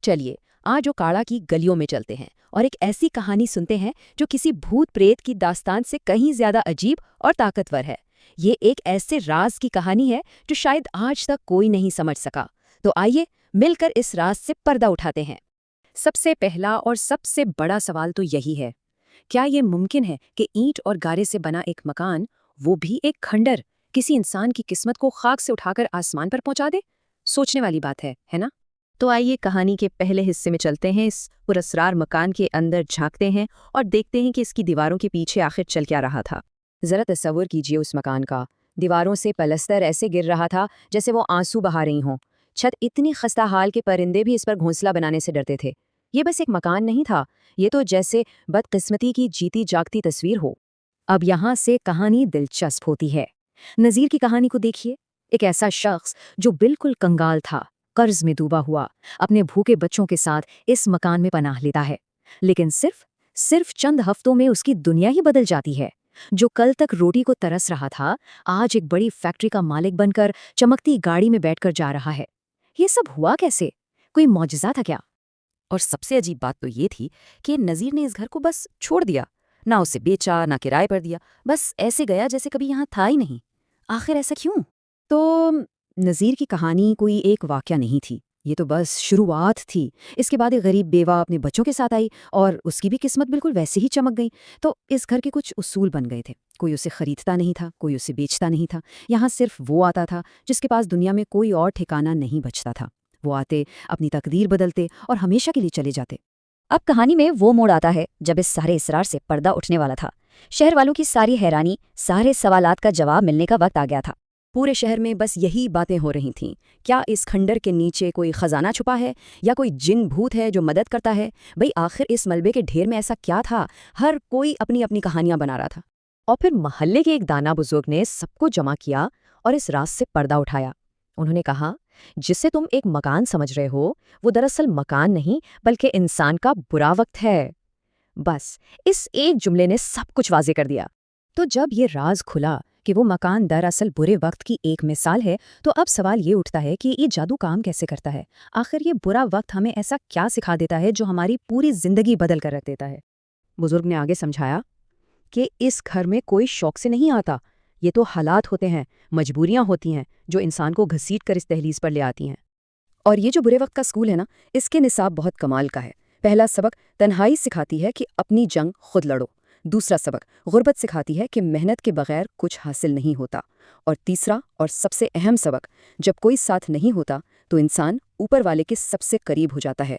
चलिए आज ओकाड़ा की गलियों में चलते हैं और एक ऐसी कहानी सुनते हैं जो किसी भूत प्रेत की दास्तान से कहीं ज्यादा अजीब और ताकतवर है। ये एक ऐसे राज की कहानी है जो शायद आज तक कोई नहीं समझ सका। तो आइए मिलकर इस राज से पर्दा उठाते हैं। सबसे पहला और सबसे बड़ा सवाल तो यही है, क्या ये मुमकिन है कि ईंट और गारे से बना एक मकान, वो भी एक खंडर, किसी इंसान की किस्मत को खाक से उठाकर आसमान पर पहुंचा दे? सोचने वाली बात है ना? तो आइए कहानी के पहले हिस्से में चलते हैं। इस पुरस्कार मकान के अंदर झांकते हैं और देखते हैं कि इसकी दीवारों के पीछे आखिर चल क्या रहा था। जरा तस्वर कीजिए उस मकान का। दीवारों से पलस्तर ऐसे गिर रहा था जैसे वो आंसू बहा रही हों। छत इतनी खस्ता हाल के परिंदे भी इस पर घोंसला बनाने से डरते थे। ये बस एक मकान नहीं था, ये तो जैसे बदकिस्मती की जीती जागती तस्वीर हो। अब यहाँ से कहानी दिलचस्प होती है। नज़ीर की कहानी को देखिए। एक ऐसा शख्स जो बिल्कुल कंगाल था, कर्ज में डूबा हुआ, अपने भूखे बच्चों के साथ इस मकान में पनाह लेता है। लेकिन सिर्फ चंद हफ्तों में उसकी दुनिया ही बदल जाती है। जो कल तक रोटी को तरस रहा था, आज एक बड़ी फैक्ट्री का मालिक बनकर चमकती गाड़ी में बैठकर जा रहा है। ये सब हुआ कैसे? कोई मौजज़ा था क्या? और सबसे अजीब बात तो ये थी कि नज़ीर ने इस घर को बस छोड़ दिया, ना उसे बेचा ना किराए पर दिया, बस ऐसे गया जैसे कभी यहाँ था ही नहीं। आखिर ऐसा क्यों? तो नज़ीर की कहानी कोई एक वाक़या नहीं थी, ये तो बस शुरुआत थी। इसके बाद एक गरीब बेवा अपने बच्चों के साथ आई और उसकी भी किस्मत बिल्कुल वैसे ही चमक गई। तो इस घर के कुछ उसूल बन गए थे। कोई उसे खरीदता नहीं था, कोई उसे बेचता नहीं था। यहाँ सिर्फ वो आता था जिसके पास दुनिया में कोई और ठिकाना नहीं बचता था। वो आते, अपनी तकदीर बदलते और हमेशा के लिए चले जाते। अब कहानी में वो मोड़ आता है जब इस सारे इसरार से पर्दा उठने वाला था। शहर वालों की सारी हैरानी, सारे सवालात का जवाब मिलने का वक्त आ गया था। पूरे शहर में बस यही बातें हो रही थीं। क्या इस खंडर के नीचे कोई खजाना छुपा है, या कोई जिन भूत है जो मदद करता है? भाई आखिर इस मलबे के ढेर में ऐसा क्या था? हर कोई अपनी अपनी कहानियां बना रहा था। और फिर मोहल्ले के एक दाना बुजुर्ग ने सबको जमा किया और इस राज से पर्दा उठाया। उन्होंने कहा, जिसे तुम एक मकान समझ रहे हो, वो दरअसल मकान नहीं बल्कि इंसान का बुरा वक्त है। बस इस एक जुमले ने सब कुछ वाजे कर दिया। तो जब ये राज खुला कि वो मकान दरअसल बुरे वक्त की एक मिसाल है, तो अब सवाल ये उठता है कि ये जादू काम कैसे करता है? आखिर ये बुरा वक्त हमें ऐसा क्या सिखा देता है जो हमारी पूरी जिंदगी बदल कर रख देता है? बुजुर्ग ने आगे समझाया कि इस घर में कोई शौक से नहीं आता। ये तो हालात होते हैं, मजबूरियां होती हैं जो इंसान को घसीट कर इस दहलीज पर ले आती हैं। और ये जो बुरे वक्त का स्कूल है ना, इसके निसाब बहुत कमाल का है। पहला सबक तन्हाई सिखाती है कि अपनी जंग खुद लड़ो। दूसरा सबक गुर्बत सिखाती है कि मेहनत के बगैर कुछ हासिल नहीं होता। और तीसरा और सबसे अहम सबक, जब कोई साथ नहीं होता तो इंसान ऊपर वाले के सबसे करीब हो जाता है।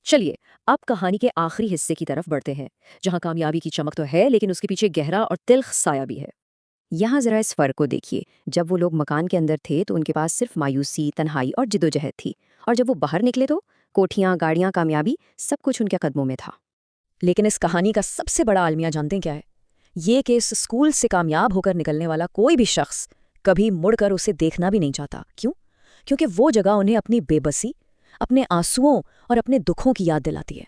चलिए अब कहानी के आखिरी हिस्से की तरफ बढ़ते हैं, जहाँ कामयाबी की चमक तो है लेकिन उसके पीछे गहरा और तिल्ख साया भी है। यहाँ जरा इस फर्क को देखिए। जब वो लोग मकान के अंदर थे तो उनके पास सिर्फ मायूसी, तन्हाई और जिदोजहद थी, और जब वो बाहर निकले तो कोठियाँ, गाड़ियाँ, कामयाबी, सब कुछ उनके कदमों में था। लेकिन इस कहानी का सबसे बड़ा अलमिया जानते हैं क्या है? ये कि इस स्कूल से कामयाब होकर निकलने वाला कोई भी शख्स कभी मुड़कर उसे देखना भी नहीं चाहता। क्यों? क्योंकि वो जगह उन्हें अपनी बेबसी, अपने आंसुओं और अपने दुखों की याद दिलाती है।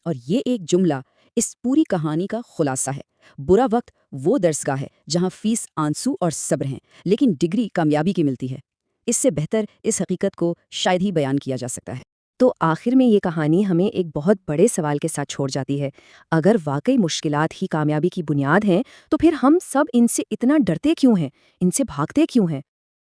और ये एक जुमला इस पूरी कहानी का खुलासा है। बुरा वक्त वो दरसगाह है जहाँ फीस आंसू और सब्र हैं, लेकिन डिग्री कामयाबी की मिलती है। इससे बेहतर इस हकीकत को शायद ही बयान किया जा सकता है। तो आखिर में ये कहानी हमें एक बहुत बड़े सवाल के साथ छोड़ जाती है। अगर वाकई मुश्किलात ही कामयाबी की बुनियाद हैं, तो फिर हम सब इनसे इतना डरते क्यों हैं, इनसे भागते क्यों हैं?